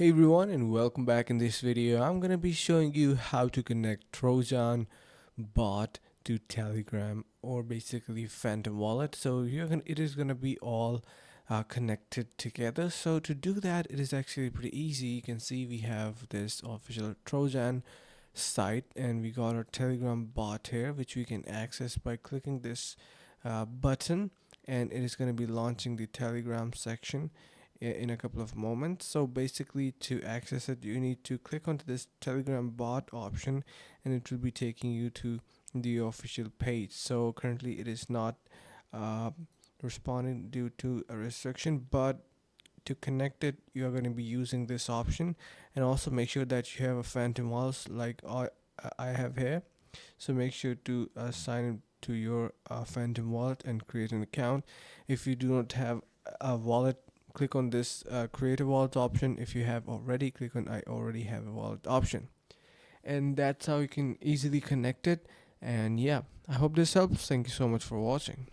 Hey everyone, and welcome back. In this video I'm going to be showing you how to connect Trojan Bot to Telegram, or basically Phantom Wallet. So it is going to be all connected together. So to do that, it is actually pretty easy. You can see we have this official Trojan site, and we got our Telegram bot here, which we can access by clicking this button, and it is going to be launching the Telegram section in a couple of moments. So basically, to access it, you need to click onto this Telegram bot option, and it will be taking you to the official page. So currently it is not uh, responding due to a restriction, but to connect it, you are going to be using this option. And also make sure that you have a Phantom wallet like I have here. So make sure to sign in to your Phantom wallet and create an account. If you do not have a wallet, click on this create a wallet option. If you have already, click on I already have a wallet option, and that's how you can easily connect it. And yeah, I hope this helps. Thank you so much for watching.